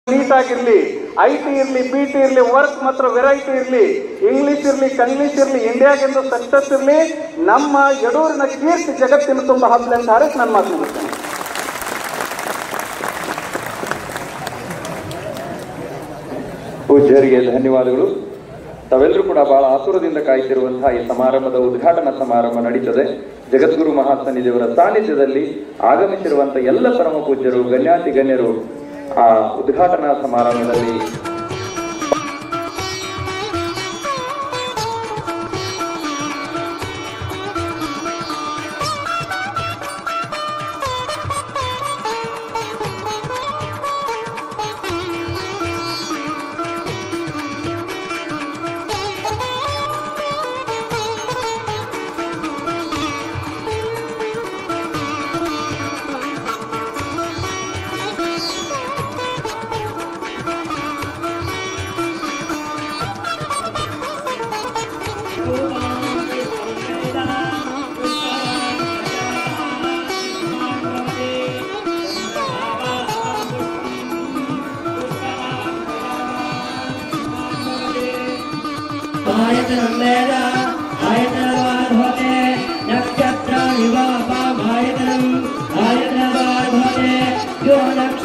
ನೀಟಾಗಿರ್ಲಿ, IT ಇರ್ಲಿ, BT ಇರ್ಲಿ, ವರ್ಕ್ ಮಾತ್ರ ವೆರೈಟಿ ಇರ್ಲಿ, ಇಂಗ್ಲಿಷ್ ಇರ್ಲಿ, ಕಂಗ್ಲೀಷ್ ಇರ್ಲಿ, ಇಂಡಿಯಾಗೆಂದು ಸಕ್ಸಸ್ ಇರ್ಲಿ, ನಮ್ಮ ಯಡೂರಿನ ಕೀರ್ತಿ ಜಗತ್ತಿನ ತುಂಬ ಹಬ್ಬಲಿ ಅಂತ ಹಾರಕ್ಕೆ ನಾನು ಮಾತು ಮುಗಿಸ್ತೇನೆ. ಪೂಜ್ಯರಿಗೆ ಧನ್ಯವಾದಗಳು. ತಾವೆಲ್ಲರೂ ಕೂಡ ಬಹಳ ಆತುರದಿಂದ ಕಾಯ್ತಿರುವಂತಹ ಈ ಸಮಾರಂಭದ ಉದ್ಘಾಟನಾ ಸಮಾರಂಭ ನಡೀತದೆ. ಜಗದ್ಗುರು ಮಹಾಸನ್ನಿಧಿಯವರ ಸಾನ್ನಿಧ್ಯದಲ್ಲಿ ಆಗಮಿಸಿರುವಂತಹ ಎಲ್ಲ ಪರಮ ಪೂಜ್ಯರು, ಗಣ್ಯಾತಿ ಗಣ್ಯರು ಆ ಉದ್ಘಾಟನಾ ಸಮಾರಂಭದಲ್ಲಿ आयतनं वेद आयतनवान् भवते नक्षत्राणि वा पामायतनम् आयतनवान् भवते यो नक्षत्र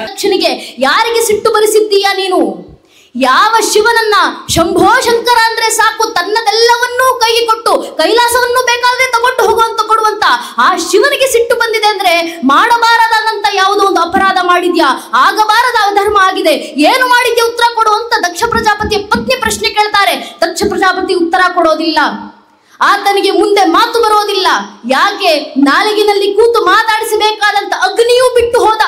ದಕ್ಷಿಣಿಗೆ ಯಾರಿಗೆ ಸಿಟ್ಟು ಬರಿಸಿದ್ದೀಯಾ ನೀನು? ಯಾವ ಶಿವನನ್ನ ಶಂಭೋ ಶಂಕರ ಅಂದ್ರೆ ಸಾಕು ತನ್ನದೆಲ್ಲವನ್ನೂ ಕೈಗೆ ಕೊಟ್ಟು ಕೈಲಾಸವನ್ನು ಬೇಕಾದ್ರೆ ತಗೊಂಡು ಹೋಗುವಂತ ಕೊಡುವಂತ ಆ ಶಿವನಿಗೆ ಸಿಟ್ಟು ಬಂದಿದೆ ಅಂದ್ರೆ ಮಾಡಬಾರದಂತ ಯಾವುದೋ ಒಂದು ಅಪರಾಧ ಮಾಡಿದ್ಯಾ, ಆಗಬಾರದ ಅಧರ್ಮ ಆಗಿದೆ, ಏನು ಮಾಡಿದ್ಯಾ ಉತ್ತರ ಕೊಡು ಅಂತ ದಕ್ಷ ಪ್ರಜಾಪತಿಯ ಪತ್ನಿ ಪ್ರಶ್ನೆ ಕೇಳ್ತಾರೆ. ದಕ್ಷ ಪ್ರಜಾಪತಿ ಉತ್ತರ ಕೊಡೋದಿಲ್ಲ, ಆತನಿಗೆ ಮುಂದೆ ಮಾತು ಬರೋದಿಲ್ಲ. ಯಾಕೆ? ನಾಲಿಗಿನಲ್ಲಿ ಕೂತು ಮಾತಾಡಿಸಬೇಕಾದಂತ ಅಗ್ನಿಯೂ ಬಿಟ್ಟು ಹೋದ.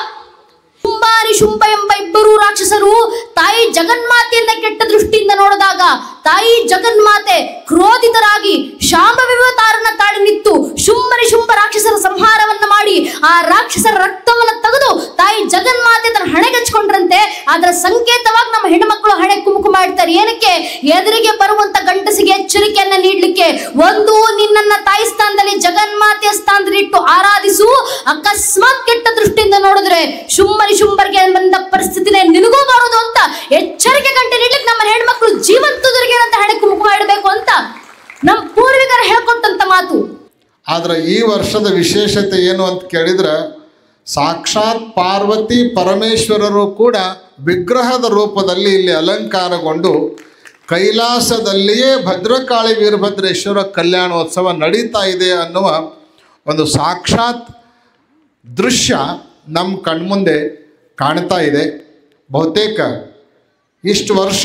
ಶುಂಭಾರಿ ಶುಂಭ ಎಂಬ ಇಬ್ಬರು ರಾಕ್ಷಸರು ತಾಯಿ ಜಗನ್ಮಾತೆಯನ್ನ ಕೆಟ್ಟ ದೃಷ್ಟಿಯಿಂದ ನೋಡಿದಾಗ ತಾಯಿ ಜಗನ್ಮಾತೆ ಕ್ರೋಧಿತರಾಗಿ ಶಾಂಭವಿವತಾರನ ತಾಳಿ ನಿಂತು ಶುಂಭರಿ ಶುಂಭ ರಾಕ್ಷಸರ ಸಂಹಾರವನ್ನ ಮಾಡಿ ಆ ರಾಕ್ಷಸರ ರಕ್ತವನ್ನ ತೆಗೆದು ತಾಯಿ ಜಗನ್ಮಾತೆ ತನ್ನ ಹಣೆಗಚ್ಕೊಂಡ್ರಂತೆ. ಅದರ ಸಂಕೇತವಾಗಿ ನಮ್ಮ ಹೆಣ್ಣುಮಕ್ಕಳು ಹಣೆ ಕುಂಕುಮ ಇಡ್ತಾರೆ. ಏನಕ್ಕೆ? ಎದುರಿಗೆ ಬರುವಂತ ಗಂಡಸಿಗೆ ಎಚ್ಚರಿಕೆಯನ್ನ ನೀಡ್ಲಿಕ್ಕೆ. ಒಂದು, ನಿನ್ನನ್ನ ತಾಯಿ ಸ್ಥಾನದಲ್ಲಿ ಜಗನ್ಮಾತೆಯ ಸ್ಥಾನದಲ್ಲಿ ಇಟ್ಟು ಆರಾಧಿಸು. ಅಕಸ್ಮಾತ್ ಕೆಟ್ಟ ದೃಷ್ಟಿಯಿಂದ ನೋಡಿದ್ರೆ ಶುಂಭರಿಗೆ ಬಂದ ಪರಿಸ್ಥಿತಿನೇ ನಿನಗೂ ಬರೋದು ಅಂತ ಎಚ್ಚರಿಕೆ ಗಂಟೆ ನೀಡ್ಲಿಕ್ಕೆ ನಮ್ಮ ಹೆಣ್ಮಕ್ಳು ಜೀವಂತದರಿಗೆ ಅಂತ ಹಣೆ ಕುಂಕುಮ ಇಡಬೇಕು ಅಂತ ನಮ್ಮ ಪೂರ್ವಿಕರು ಹೇಳ್ಕೊಟ್ಟಂತ ಮಾತು. ಆದ್ರೆ ಈ ವರ್ಷದ ವಿಶೇಷತೆ ಏನು ಅಂತ ಕೇಳಿದ್ರೆ ಸಾಕ್ಷಾತ್ ಪಾರ್ವತಿ ಪರಮೇಶ್ವರರು ಕೂಡ ವಿಗ್ರಹದ ರೂಪದಲ್ಲಿ ಇಲ್ಲಿ ಅಲಂಕಾರಗೊಂಡು ಕೈಲಾಸದಲ್ಲಿಯೇ ಭದ್ರಕಾಳಿ ವೀರಭದ್ರೇಶ್ವರ ಕಲ್ಯಾಣೋತ್ಸವ ನಡೀತಾ ಇದೆ ಅನ್ನುವ ಒಂದು ಸಾಕ್ಷಾತ್ ದೃಶ್ಯ ನಮ್ಮ ಕಣ್ಮುಂದೆ ಕಾಣ್ತಾ ಇದೆ. ಬಹುತೇಕ ಇಷ್ಟು ವರ್ಷ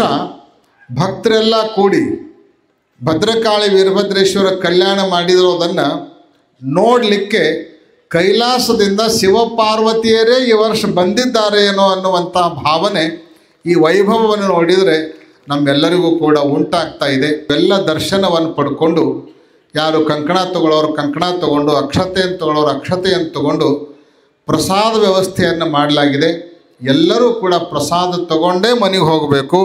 ಭಕ್ತರೆಲ್ಲ ಕೂಡಿ ಭದ್ರಕಾಳಿ ವೀರಭದ್ರೇಶ್ವರ ಕಲ್ಯಾಣ ಮಾಡಿರೋದನ್ನು ನೋಡಲಿಕ್ಕೆ ಕೈಲಾಸದಿಂದ ಶಿವಪಾರ್ವತಿಯರೇ ಈ ವರ್ಷ ಬಂದಿದ್ದಾರೆ ಏನೋ ಅನ್ನುವಂಥ ಭಾವನೆ ಈ ವೈಭವವನ್ನು ನೋಡಿದರೆ ನಮ್ಮೆಲ್ಲರಿಗೂ ಕೂಡ ಉಂಟಾಗ್ತಾ ಇದೆ. ಎಲ್ಲ ದರ್ಶನವನ್ನು ಪಡ್ಕೊಂಡು ಯಾರು ಕಂಕಣ ತಗೊಳ್ಳೋರು ಕಂಕಣ ತಗೊಂಡು, ಅಕ್ಷತೆಯನ್ನು ತಗೊಳ್ಳೋರು ಅಕ್ಷತೆಯನ್ನು ತಗೊಂಡು ಪ್ರಸಾದ ವ್ಯವಸ್ಥೆಯನ್ನು ಮಾಡಲಾಗಿದೆ. ಎಲ್ಲರೂ ಕೂಡ ಪ್ರಸಾದ ತಗೊಂಡೇ ಮನೆಗೆ ಹೋಗಬೇಕು.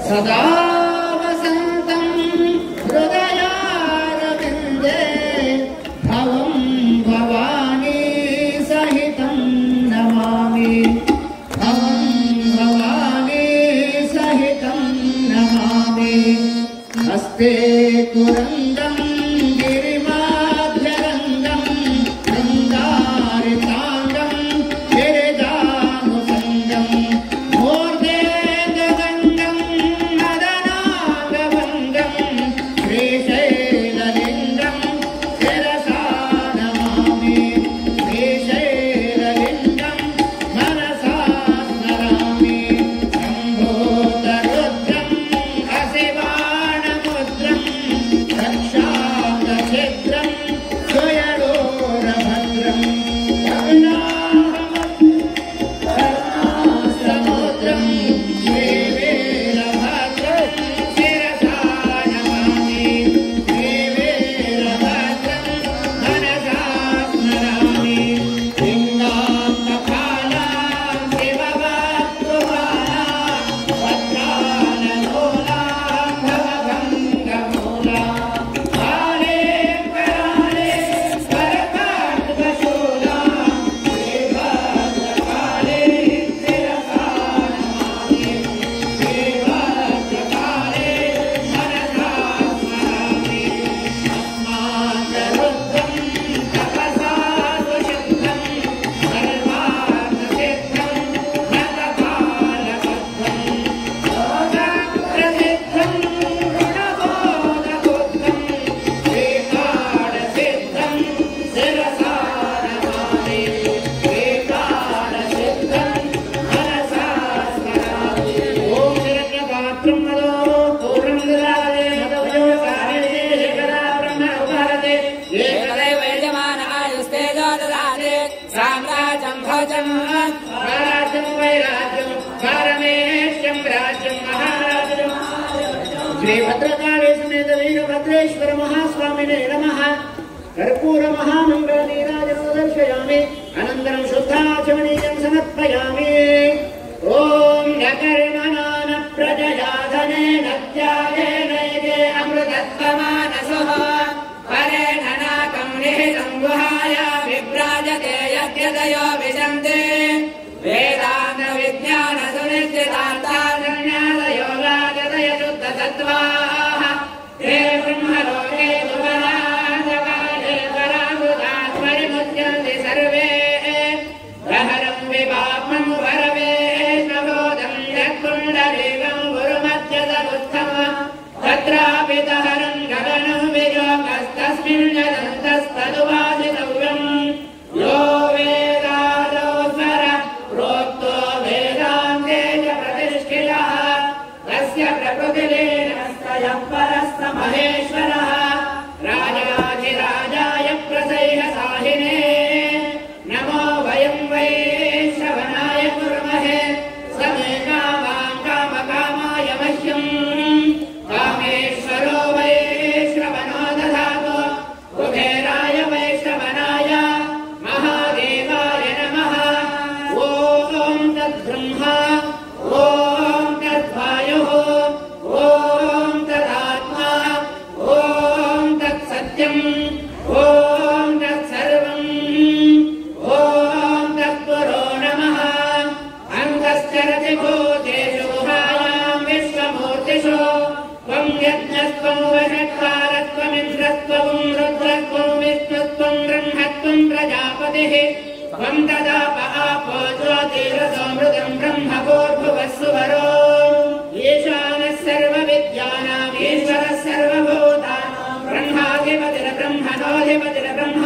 सदा वसन्तं हृदयारविन्दे भवं भवानी सहितं नमामि भवं भवानी सहितं नमामि हस्ते कुरन्दं गिरिमाध्यरन्दं गन्धारिताङ्गं गिरिजानुसङ्गं मूर्धेन्दगण्डं मदनागभङ्गं श्रीशैललिङ्गं शिरसा नमामि श्रीशैललिङ्गं मनसा स्मरामि सम्भूतरुद्रं अशिवाणमुद्रं ಶ್ರೀ ಭದ್ರಕಾಳಿ ಸಮೇತ ವೀರಭದ್ರೇಶ್ವರ ಮಹಾಸ್ವಾಮಿನೇ ನಮಃ. ಕರ್ಪೂರ ಮಹಾಮಂಗಳ ನೀರಾಜನಂ ದರ್ಶಯಾಮಿ ಅನಂತರಂ ಶುದ್ಧಾಚಮನೀಯಂ ಸಮರ್ಪಯಾಮಿ. ಓಂ ನಕರ್ಮಣಾನ ಪ್ರಜಯಾಧನೇನ ತ್ಯಾಗೇನೈಕೆ ಅಮೃತತ್ವಮಾನಸಃ ಪರೇಣ ನಾಕಂ ನಿಹಿತಂ ಗುಹಾಯ ವಿಭ್ರಾಜತೆ ಯಜ್ಞದಯೋ ವಿಶಂತೆ ವೇದಾಂತ ವಿಜ್ಞಾನ ಸುನಿಶ್ಚಿತಾರ್ಥಾರಣ್ಯಾದ ಯೋಗಾದಯ ಶುದ್ಧ ಸತ್ವಾಃ ಹೇ ಬ್ರಹ್ಮಲೋಕೆ ಸುವರಾಂಧಕಾಲೇ ಪರಾಮೃತಾತ್ಮರಿಮುಚ್ಯಂತೆ ಸರ್ವೇ ಪ್ರಹರಂ ವಿಭಾಮಂ ವರವೇ ನವೋದಂ ಯತ್ಪುಂಡರೀಕಂ ಗುರುಮಧ್ಯದಗುತ್ಥಂ ತತ್ರಾಪಿ ದಹರಂ ಗಗನಂ ವಿಜೋಗಸ್ತಸ್ಮಿನ್ ಯದಂತಸ್ತದುವಾದಿತವ್ಯಂ ಯೋ ವೇದಾದೋಸ್ವರ ಪ್ರೋಕ್ತೋ ವೇದಾಂತೆ ಚ ಪ್ರತಿಷ್ಠಿತಃ ತಸ್ಯ ಪ್ರಕೃತಿಲೀನಸ್ತಯ ಪರಸ್ತ ಮಹೇಶ್ವರಃ ರಾಜಾಧಿರಾಜಾಯ ಪ್ರಸಹ್ಯಸಾಹಿನೇ ನಮೋ ವಯಂ ವೈ ಶ್ರವಣಾಯ ಕುರ್ಮಹೇ ಸಮೇ ಕಾಮಾಂ ಕಾಮಕಾಮಾಯ ಮಹ್ಯಂ ಕಾಮೇಶ್ವರೋ ವೈ ಶ್ರವಣೋ ದಧಾತು ಕುಬೇರಾಯ ವೈ ಶ್ರವಣಾಯ ಮಹಾದೇವಾಯ ನಮಃ. ಓಂ ತದ್ಬ್ರಹ್ಮ ಓಂ ತದ್ವಾಯುಃ ಓಂ ತದಾತ್ಮ ಓಂ ತತ್ಸತ್ಯಂ ಓಂ ತತ್ಸರ್ವಂ ಓಂ ತತ್ಪುರೋ ನಮಃ. ಅಂತಶ್ಚರತಿ ಭೂತೇಷು ಗುಹಾಯಾಂ ವಿಶ್ವಮೂರ್ತಿಷು ತ್ವಂ ಯಜ್ಞಸ್ತ್ವಂ ವಷಟ್ಕಾರತ್ವಮಿಂದ್ರಸ್ತ್ವಂ ರುದ್ರಸ್ತ್ವಂ ವಿಷ್ಣುಸ್ತ್ವಂ ಬ್ರಹ್ಮತ್ವಂ ಪ್ರಜಾಪತಿಃ ತ್ವಂ ತದಾಪ ಆಪೋ ಜ್ಯೋತಿರಸೋಮೃತಂ ಬ್ರಹ್ಮಭೂರ್ಭುವಸ್ಸುವರೋ ಈಶಾನಃ ಸರ್ವವಿದ್ಯಾನಾಂ ಈಶ್ವರಃ ಸರ್ವಭೂತಾನಾಂ ಬ್ರಹ್ಮಾಧಿಪತಿರ್ ಬ್ರಹ್ಮಣೋಧಿಪತಿರ್ ಬ್ರಹ್ಮ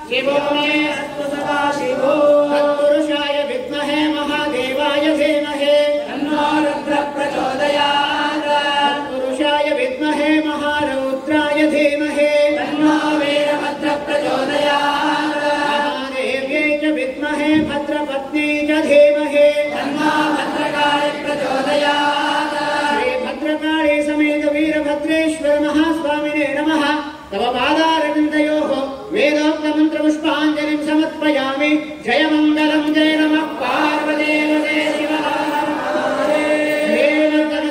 ಶಿವೋ ಮೇ ಅಸ್ತು ಸದಾ ಶಿವೋ. ತತ್ಪುರುಷಾಯ ವಿದ್ಮಹೇ ಮಹಾದೇವಾಯ ಧೀಮಹಿ ತನ್ನೋ ರುದ್ರಃ ಪ್ರಚೋದಯಾತ್. ತತ್ಪುರುಷಾಯ ವಿದ್ಮಹೇ ಮಹಾರೌದ್ರಾಯ ಧೀಮಹಿ ತನ್ನೋ ವೀರಭದ್ರಃ ಪ್ರಚೋದಯಾತ್. ಮಹಾದೇವ್ಯೈ ಚ ವಿದ್ಮಹೇ ಭದ್ರಪತ್ನ್ಯೈ ಚ ಧೀಮಹಿ ತನ್ನೋ ಭದ್ರಕಾಳಿ ಪ್ರಚೋದಯಾತ್. ಶ್ರೀ ಭದ್ರಕಾಳಿ ಸಮೇತ ವೀರಭದ್ರೇಶ್ವರ ಮಹಾಸ್ವಾಮಿನೇ ನಮಃ. ತವ ಪಾದಾರವಿಂದಯೋಃ ವೇದೋಕ್ತ ಮಂತ್ರ ಪುಷ್ಪಾಂಜಲಿಂ ಸಮರ್ಪಯಾಮಿ. ಜಯ ಮಂಗಲಂ ಜಯ ನಮಃ ಪಾರ್ವದೇವತೆ ಶಿವ ಹರ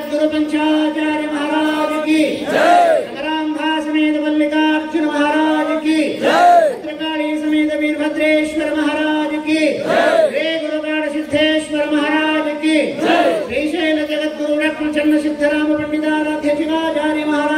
ಗುರು ಪಂಚಾಚಾರ್ಯ ಮಹಾರಾಜ ಕಿ ಸಮರಾಂಭಾ ಸಮೇತ ಮಲ್ಲಿಕಾರ್ಜುನ ಮಹಾರಾಜ ಕಿ ಭದ್ರಕಾಳಿ ಸಮೇತ ವೀರಭದ್ರೇಶ್ವರ ಮಹಾರಾಜ ಕಿ ಶ್ರೀ ಗುರುಗಾಢ ಸಿದ್ದೇಶ್ವರ ಮಹಾರಾಜ ಕಿ ಶ್ರೀಶೈಲ ಜಗದ್ಗುರು ಡಾಕ್ಟರ್ ಚನ್ನ ಸಿದ್ದರಾಮ ಪಂಡಿತಾರಾಧ್ಯ ಶಿವಾಚಾರ್ಯ ಮಹಾರಾಜ